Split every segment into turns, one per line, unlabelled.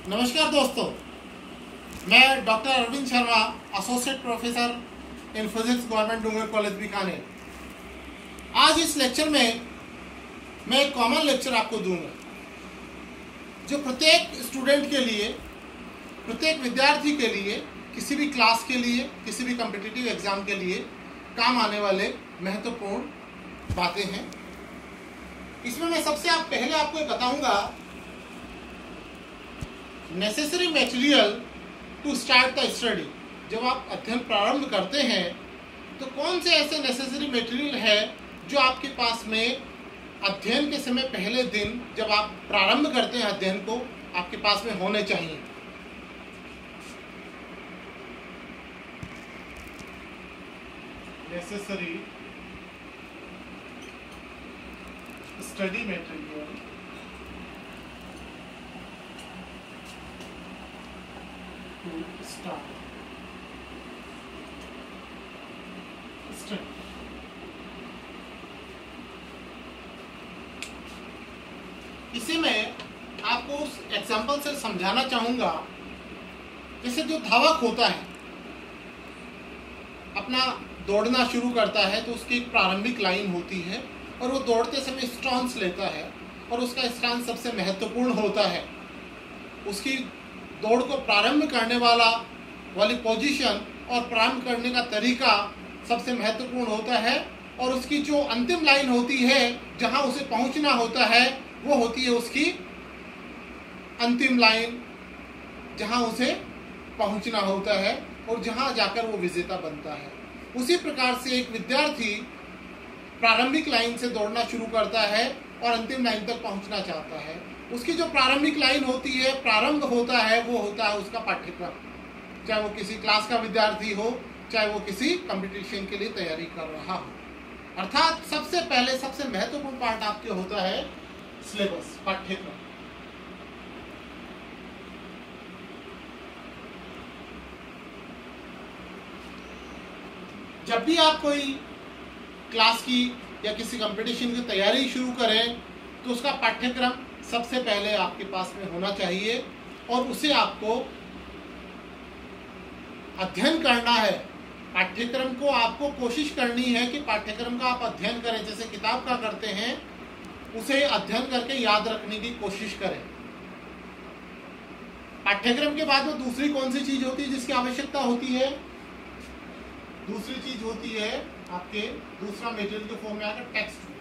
नमस्कार दोस्तों, मैं doctor Arvind Sharma, associate professor in physics, government Dungar college Bikaner. आज इस लेक्चर में मैं एक कॉमन लेक्चर आपको दूंगा जो प्रत्येक स्टूडेंट के लिए, प्रत्येक विद्यार्थी के लिए, किसी भी क्लास के लिए, किसी भी कॉम्पिटिटिव एग्जाम के लिए काम आने वाले महत्वपूर्ण बातें हैं। इसमें मैं सबसे पहले आपको ये बताऊंगा necessary material to start the study. जब आप अध्ययन प्रारंभ करते हैं तो कौन से ऐसे नेसेसरी मटेरियल है जो आपके पास में अध्ययन के समय, पहले दिन जब आप प्रारंभ करते हैं अध्ययन को, आपके पास में होने चाहिए। Necessary study material to start study। इसे मैं आपको उस एग्जाम्पल से समझाना चाहूंगा। जैसे जो धावक होता है, अपना दौड़ना शुरू करता है तो उसकी एक प्रारंभिक लाइन होती है और वो दौड़ते समय स्टांस लेता है और उसका स्टांस सबसे महत्वपूर्ण होता है। उसकी दौड़ को प्रारंभ करने वाली पोजीशन और प्रारंभ करने का तरीका सबसे महत्वपूर्ण होता है और उसकी जो अंतिम लाइन होती है, जहां उसे पहुंचना होता है, वो होती है उसकी अंतिम लाइन, जहां उसे पहुंचना होता है और जहां जाकर वो विजेता बनता है। उसी प्रकार से एक विद्यार्थी प्रारंभिक लाइन से दौड़ना शुरू करता है और अंतिम लाइन तक पहुंचना चाहता है। उसकी जो प्रारंभिक लाइन होती है, प्रारंभ होता है, वो होता है उसका पाठ्यक्रम। चाहे वो किसी क्लास का विद्यार्थी हो, चाहे वो किसी कंपटीशन के लिए तैयारी कर रहा हो। अर्थात सबसे पहले सबसे महत्वपूर्ण पार्ट आपके होता है सिलेबस, पाठ्यक्रम। जब भी आप कोई क्लास की या किसी कंपटीशन की तैयारी शुरू करें तो उसका पाठ्यक्रम सबसे पहले आपके पास में होना चाहिए और उसे आपको अध्ययन करना है। पाठ्यक्रम को आपको कोशिश करनी है कि पाठ्यक्रम का आप अध्ययन करें, जैसे किताब का करते हैं, उसे अध्ययन करके याद रखने की कोशिश करें। पाठ्यक्रम के बाद में दूसरी कौन सी चीज होती है जिसकी आवश्यकता होती है? दूसरी चीज होती है आपके दूसरा मटेरियल के फॉर्म में आकर टेक्स्ट बुक।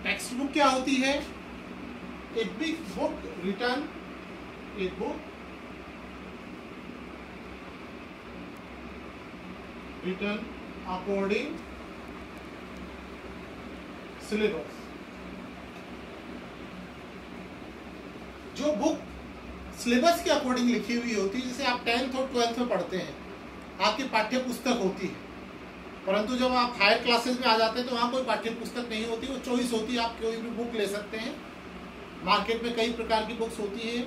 टेक्स्ट बुक क्या होती है? A big book written, a book written according syllabus. जो बुक सिलेबस के अकॉर्डिंग लिखी हुई होती है, जैसे आप 10th और 12th में पढ़ते हैं, आपकी पाठ्य पुस्तक होती है। परंतु जब आप हायर क्लासेस में आ जाते हैं तो वहाँ कोई पाठ्य पुस्तक नहीं होती, वो चॉइस होती है। आप कोई भी बुक ले सकते हैं। मार्केट में कई प्रकार की बुक्स होती है,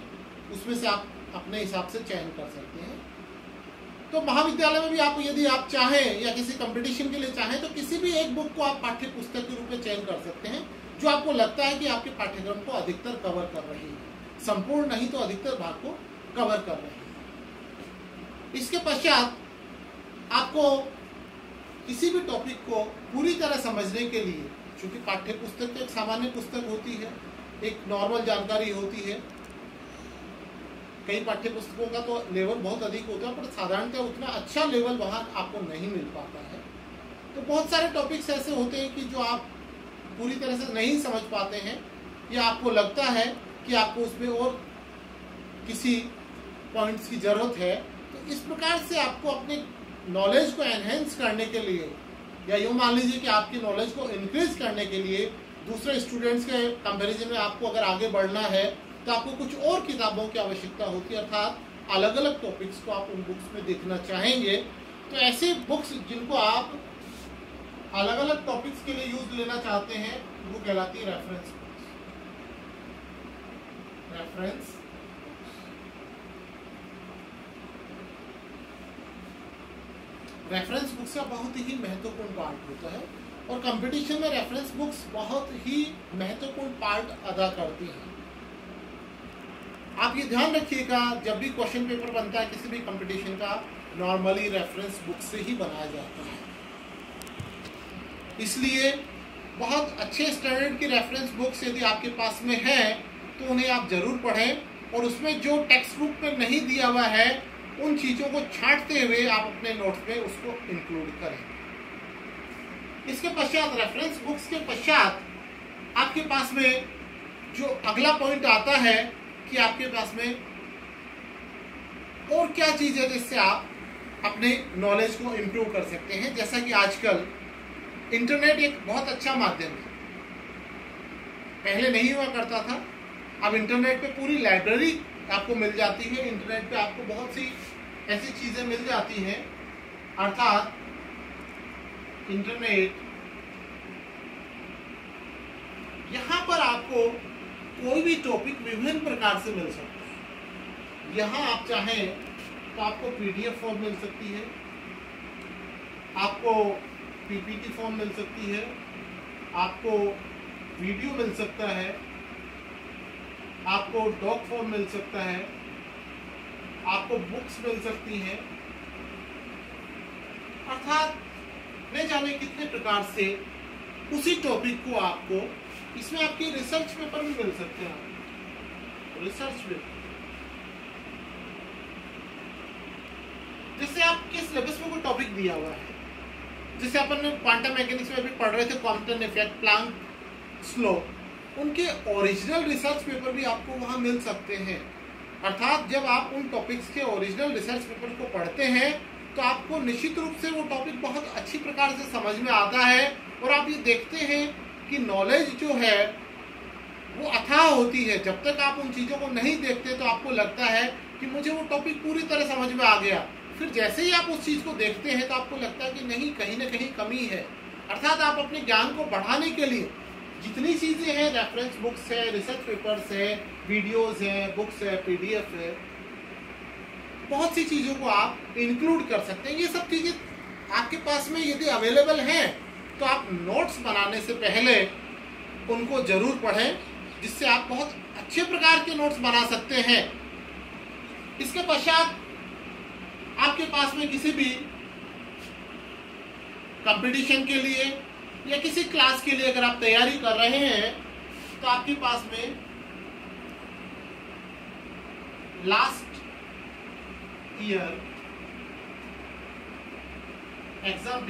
उसमें से आप अपने हिसाब से चयन कर सकते हैं। तो महाविद्यालय में भी आप, यदि आप चाहें या किसी कंपटीशन के लिए चाहें, तो किसी भी एक बुक को आप पाठ्य पुस्तक के रूप में चयन कर सकते हैं जो आपको लगता है कि आपके पाठ्यक्रम को अधिकतर कवर कर रही है। संपूर्ण नहीं तो अधिकतर भाग को कवर कर रही है। इसके पश्चात आपको किसी भी टॉपिक को पूरी तरह समझने के लिए, चूंकि पाठ्य पुस्तक तो एक सामान्य पुस्तक होती है, एक नॉर्मल जानकारी होती है। कई पाठ्य पुस्तकों का तो लेवल बहुत अधिक होता है, पर साधारणतः उतना अच्छा लेवल वहां आपको नहीं मिल पाता है। तो बहुत सारे टॉपिक्स ऐसे होते हैं कि जो आप पूरी तरह से नहीं समझ पाते हैं या आपको लगता है कि आपको उसमें और किसी पॉइंट्स की जरूरत है। तो इस प्रकार से आपको अपने नॉलेज को एनहेंस करने के लिए, या यूँ मान लीजिए कि आपकी नॉलेज को इंक्रीज करने के लिए, दूसरे स्टूडेंट्स के कंपैरिजन में आपको अगर आगे बढ़ना है तो आपको कुछ और किताबों की आवश्यकता होती है। अर्थात अलग अलग टॉपिक्स को आप उन बुक्स में देखना चाहेंगे। तो ऐसी बुक्स जिनको आप अलग अलग टॉपिक्स के लिए यूज लेना चाहते हैं, वो कहलाती है reference books. Reference reference books का बहुत ही महत्वपूर्ण पार्ट होता है। और कंपटीशन में रेफरेंस बुक्स बहुत ही महत्वपूर्ण पार्ट अदा करती हैं। आप ये ध्यान रखिएगा, जब भी क्वेश्चन पेपर बनता है किसी भी कंपटीशन का, नॉर्मली रेफरेंस बुक से ही बनाया जाता है। इसलिए बहुत अच्छे स्टैंडर्ड की रेफरेंस बुक्स यदि आपके पास में है तो उन्हें आप जरूर पढ़ें, और उसमें जो टेक्स्ट बुक में नहीं दिया हुआ है उन चीज़ों को छांटते हुए आप अपने नोट्स में उसको इंक्लूड करें। इसके पश्चात, रेफरेंस बुक्स के पश्चात आपके पास में जो अगला पॉइंट आता है कि आपके पास में और क्या चीज़ है जिससे आप अपने नॉलेज को इम्प्रूव कर सकते हैं। जैसा कि आजकल इंटरनेट एक बहुत अच्छा माध्यम है, पहले नहीं हुआ करता था, अब इंटरनेट पे पूरी लाइब्रेरी आपको मिल जाती है। इंटरनेट पे आपको बहुत सी ऐसी चीज़ें मिल जाती हैं, अर्थात इंटरनेट यहाँ पर आपको कोई भी टॉपिक विभिन्न प्रकार से मिल सकता है। यहाँ आप चाहें तो आपको पीडीएफ फॉर्म मिल सकती है, आपको पीपीटी फॉर्म मिल सकती है, आपको वीडियो मिल सकता है, आपको डॉक फॉर्म मिल सकता है, आपको बुक्स मिल सकती हैं, अर्थात न जाने कितने प्रकार से उसी टॉपिक को आपको, इसमें आपके रिसर्च पेपर भी मिल सकते हैं, रिसर्च पेपर जिससे आपके सिलेबस में कोई टॉपिक दिया हुआ है, जैसे अपन क्वांटम मैकेनिक्स में भी पढ़ रहे थे, कॉम्पटन इफेक्ट, प्लैंक स्लो, उनके ओरिजिनल रिसर्च पेपर भी आपको वहां मिल सकते हैं। अर्थात जब आप उन टॉपिक्स के ओरिजिनल रिसर्च पेपर को पढ़ते हैं तो आपको निश्चित रूप से वो टॉपिक बहुत अच्छी प्रकार से समझ में आता है, और आप ये देखते हैं कि नॉलेज जो है वो अथाह होती है। जब तक आप उन चीज़ों को नहीं देखते तो आपको लगता है कि मुझे वो टॉपिक पूरी तरह समझ में आ गया, फिर जैसे ही आप उस चीज़ को देखते हैं तो आपको लगता है कि नहीं, कहीं ना कहीं कमी है। अर्थात आप अपने ज्ञान को बढ़ाने के लिए जितनी चीज़ें हैं, रेफरेंस बुक्स है, रिसर्च पेपर्स है, वीडियोस है, बुक्स है, पीडीएफ है, बहुत सी चीज़ों को आप इंक्लूड कर सकते हैं। ये सब चीज़ें आपके पास में यदि अवेलेबल हैं तो आप नोट्स बनाने से पहले उनको जरूर पढ़ें, जिससे आप बहुत अच्छे प्रकार के नोट्स बना सकते हैं। इसके पश्चात आपके पास में किसी भी कंपटीशन के लिए या किसी क्लास के लिए अगर आप तैयारी कर रहे हैं तो आपके पास में लास्ट ईयर एग्जाम